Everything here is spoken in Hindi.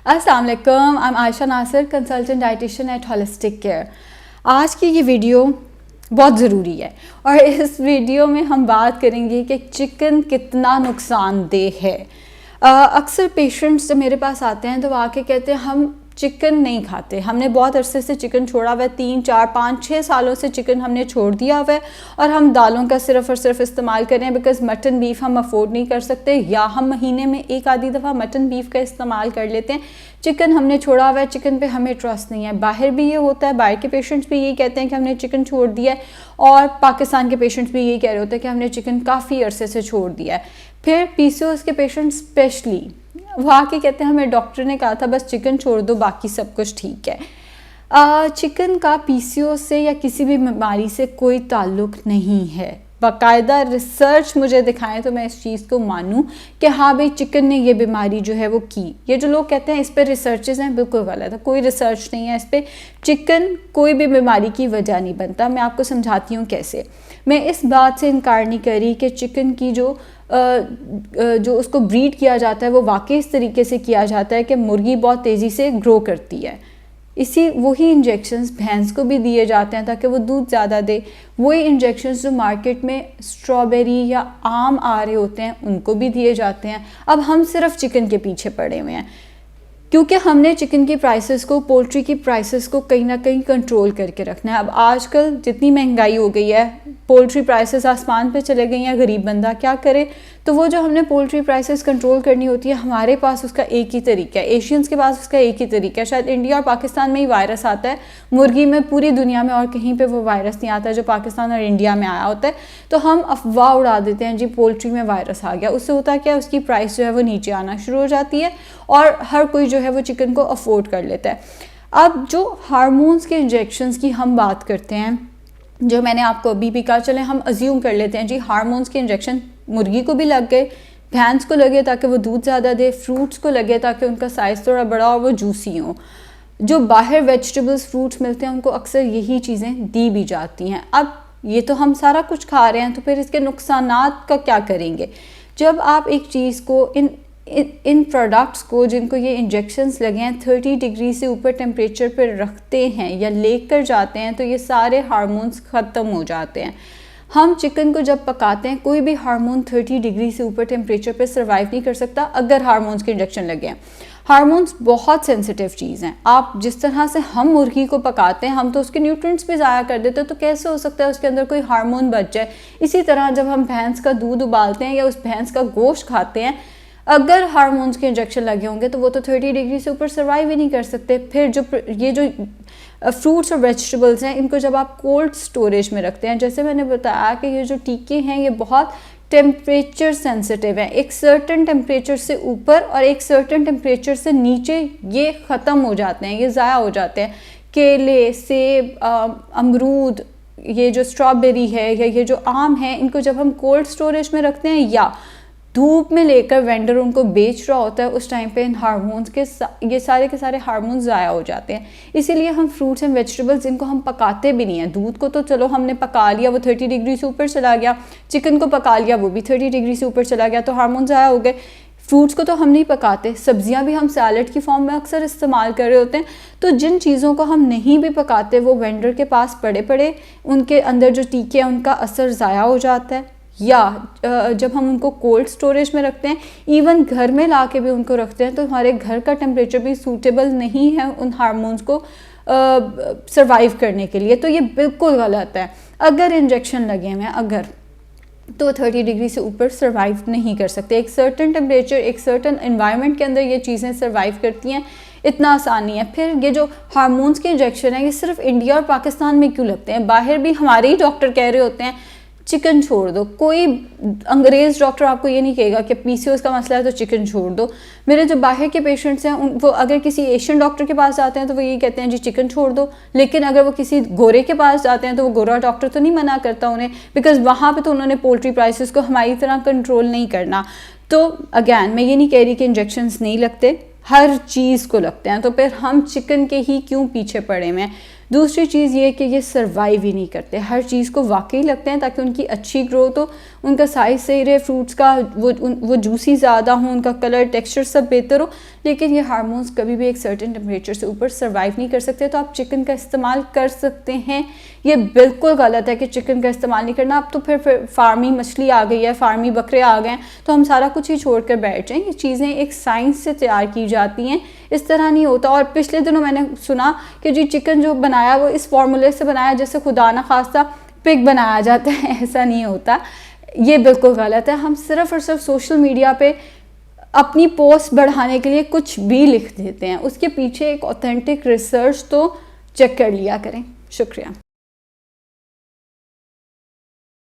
अस्सलाम वालेकुम, I am Ayesha Nasir, consultant dietitian at holistic care. आज की ये वीडियो बहुत ज़रूरी है और इस वीडियो में हम बात करेंगे कि चिकन कितना नुकसानदेह है। अक्सर पेशेंट्स जब मेरे पास आते हैं तो वो आके कहते हैं हम चिकन नहीं खाते, हमने बहुत अरसे से चिकन छोड़ा हुआ है, 3, 4, 5, 6 सालों से चिकन हमने छोड़ दिया हुआ है और हम दालों का सिर्फ़ और सिर्फ इस्तेमाल कर रहे हैं बिकॉज़ मटन बीफ हम अफोर्ड नहीं कर सकते, या हम महीने में एक आधी दफ़ा मटन बीफ का इस्तेमाल कर लेते हैं। चिकन हमने छोड़ा हुआ है, चिकन पे हमें ट्रस्ट नहीं है। बाहर भी ये होता है, बाहर के पेशेंट्स भी यही कहते हैं कि हमने चिकन छोड़ दिया है और पाकिस्तान के पेशेंट्स भी यही कह रहे होते हैं कि हमने चिकन काफ़ी अरसे से छोड़ दिया है। फिर पीसीओएस के पेशेंट स्पेशली वो आके कहते हैं हमें डॉक्टर ने कहा था बस चिकन छोड़ दो, बाकी सब कुछ ठीक है। चिकन का पीसीओएस से या किसी भी बीमारी से कोई ताल्लुक नहीं है। बाकायदा रिसर्च मुझे दिखाएं तो मैं इस चीज़ को मानूं कि हाँ भाई चिकन ने ये बीमारी जो है वो की। ये जो लोग कहते हैं इस पर रिसर्चेस हैं, बिल्कुल गलत है, कोई रिसर्च नहीं है इस पर। चिकन कोई भी बीमारी की वजह नहीं बनता। मैं आपको समझाती हूँ कैसे। मैं इस बात से इनकार नहीं करी कि चिकन की जो उसको ब्रीड किया जाता है वो वाकई इस तरीके से किया जाता है कि मुर्गी बहुत तेज़ी से ग्रो करती है। वही इंजेक्शंस भैंस को भी दिए जाते हैं ताकि वो दूध ज़्यादा दे। वही इंजेक्शंस जो मार्केट में स्ट्रॉबेरी या आम आ रहे होते हैं उनको भी दिए जाते हैं। अब हम सिर्फ चिकन के पीछे पड़े हुए हैं क्योंकि हमने चिकन की प्राइसेस को, पोल्ट्री की प्राइसेस को कहीं ना कहीं कंट्रोल करके रखना है। अब आजकल जितनी महंगाई हो गई है, पोल्ट्री प्राइसेस आसमान पे चले गई हैं, गरीब बंदा क्या करे। तो वो जो हमने पोल्ट्री प्राइसेस कंट्रोल करनी होती है, हमारे पास उसका एक ही तरीका है, एशियंस के पास उसका एक ही तरीका है। शायद इंडिया और पाकिस्तान में ही वायरस आता है, मुर्गी में पूरी दुनिया में और कहीं पे वो वायरस नहीं आता जो पाकिस्तान और इंडिया में आया होता है। तो हम अफवाह उड़ा देते हैं जी पोल्ट्री में वायरस आ गया। उससे होता क्या है, उसकी प्राइस जो है वो नीचे आना शुरू हो जाती है और हर कोई जो है वो चिकन को अफोर्ड कर लेता है। अब जो हार्मोन्स के इंजेक्शंस की हम बात करते हैं, जो मैंने आपको अभी भी कहा, चलें हम अज्यूम कर लेते हैं जी हार्मोन्स के इंजेक्शन मुर्गी को भी लग गए, भैंस को लगे ताकि वो दूध ज़्यादा दे, फ्रूट्स को लगे ताकि उनका साइज़ थोड़ा बड़ा हो, वो जूसी हो। जो बाहर वेजिटेबल्स फ्रूट्स मिलते हैं उनको अक्सर यही चीज़ें दी भी जाती हैं। अब ये तो हम सारा कुछ खा रहे हैं, तो फिर इसके नुकसानात का क्या करेंगे। जब आप एक चीज़ को इन प्रोडक्ट्स को जिनको ये इंजेक्शंस लगे हैं 30 डिग्री से ऊपर टेम्परेचर पर रखते हैं या लेकर जाते हैं तो ये सारे हार्मोन्स ख़त्म हो जाते हैं। हम चिकन को जब पकाते हैं कोई भी हार्मोन 30 डिग्री से ऊपर टेम्परेचर पर सर्वाइव नहीं कर सकता अगर हार्मोन्स के इंजेक्शन लगे हैं। हार्मोन्स बहुत सेंसिटिव चीज़ हैं। आप जिस तरह से हम मुर्गी को पकाते हैं हम तो उसके न्यूट्रिएंट्स भी ज़ाया कर देते हैं, तो कैसे हो सकता है उसके अंदर कोई हार्मोन बच जाए। इसी तरह जब हम भैंस का दूध उबालते हैं या उस भैंस का गोश्त खाते हैं, अगर हार्मोन्स के इंजेक्शन लगे होंगे तो वो तो 30 डिग्री से ऊपर सर्वाइव ही नहीं कर सकते। फिर ये जो फ्रूट्स और वेजिटेबल्स हैं इनको जब आप कोल्ड स्टोरेज में रखते हैं, जैसे मैंने बताया कि ये जो टीके हैं ये बहुत टेम्परेचर सेंसिटिव है। एक सर्टेन टेम्परेचर से ऊपर और एक सर्टेन टेम्परेचर से नीचे ये ख़त्म हो जाते हैं, ये ज़ाया हो जाते हैं। केले, सेब, अमरूद, ये जो स्ट्रॉबेरी है या ये जो आम है, इनको जब हम कोल्ड स्टोरेज में रखते हैं या धूप में लेकर वेंडर उनको बेच रहा होता है, उस टाइम पे इन हार्मोन्स के ये सारे के सारे हार्मोन्स ज़ाया हो जाते हैं। इसीलिए हम फ्रूट्स एंड वेजिटेबल्स जिनको हम पकाते भी नहीं हैं, दूध को तो चलो हमने पका लिया वो 30 डिग्री से ऊपर चला गया, चिकन को पका लिया वो भी 30 डिग्री से ऊपर चला गया तो हार्मोन ज़ाया हो गए। फ्रूट्स को तो हम नहीं पकाते, सब्जियां भी हम सैलड की फॉर्म में अक्सर इस्तेमाल कर रहे होते हैं। तो जिन चीज़ों को हम नहीं भी पकाते वो वेंडर के पास पड़े पड़े उनके अंदर जो टीके हैं उनका असर ज़ाया हो जाता है। या जब हम उनको कोल्ड स्टोरेज में रखते हैं, इवन घर में ला के भी उनको रखते हैं, तो हमारे घर का टेम्परेचर भी सूटेबल नहीं है उन हार्मोन्स को सरवाइव करने के लिए। तो ये बिल्कुल गलत है। अगर इंजेक्शन लगे हुए हैं अगर तो 30 डिग्री से ऊपर सर्वाइव नहीं कर सकते। एक सर्टेन टेम्परेचर, एक सर्टेन एनवायरनमेंट के अंदर ये चीज़ें सर्वाइव करती हैं, इतना आसान नहीं है। फिर ये जो हार्मोन्स के इंजेक्शन है ये सिर्फ इंडिया और पाकिस्तान में क्यों लगते हैं, बाहर भी हमारे ही डॉक्टर कह रहे होते हैं चिकन छोड़ दो। कोई अंग्रेज़ डॉक्टर आपको ये नहीं कहेगा कि पीसीओएस का मसला है तो चिकन छोड़ दो। मेरे जो बाहर के पेशेंट्स हैं वो अगर किसी एशियन डॉक्टर के पास जाते हैं तो वो ये कहते हैं जी चिकन छोड़ दो, लेकिन अगर वो किसी गोरे के पास जाते हैं तो वो गोरा डॉक्टर तो नहीं मना करता उन्हें, बिकॉज़ वहाँ पे तो उन्होंने पोल्ट्री प्राइसेस को हमारी तरह कंट्रोल नहीं करना। तो अगैन मैं ये नहीं कह रही कि इंजेक्शंस नहीं लगते, हर चीज़ को लगते हैं, तो फिर हम चिकन के ही क्यों पीछे पड़े हैं। दूसरी चीज़ ये कि ये सर्वाइव ही नहीं करते, हर चीज़ को वाकई लगते हैं ताकि उनकी अच्छी ग्रोथ हो, उनका साइज़ सही रहे, फ्रूट्स का वो जूसी ज़्यादा हो, उनका कलर टेक्सचर सब बेहतर हो, लेकिन ये हार्मोन्स कभी भी एक सर्टेन टेम्परेचर से ऊपर सर्वाइव नहीं कर सकते। तो आप चिकन का इस्तेमाल कर सकते हैं। ये बिल्कुल गलत है कि चिकन का इस्तेमाल नहीं करना। अब तो फिर फार्मी मछली आ गई है, फार्मी बकरे आ गए हैं, तो हम सारा कुछ ही छोड़ कर बैठ जाएँ। ये चीज़ें एक साइंस से तैयार की जाती हैं, इस तरह नहीं होता। और पिछले दिनों मैंने सुना कि जी चिकन जो बनाया वो इस फार्मूले से बनाया जैसे खुदा ना खास्ता पिग बनाया जाता है। ऐसा नहीं होता, ये बिल्कुल गलत है। हम सिर्फ और सिर्फ सोशल मीडिया पे अपनी पोस्ट बढ़ाने के लिए कुछ भी लिख देते हैं, उसके पीछे एक ऑथेंटिक रिसर्च तो चेक कर लिया करें। शुक्रिया।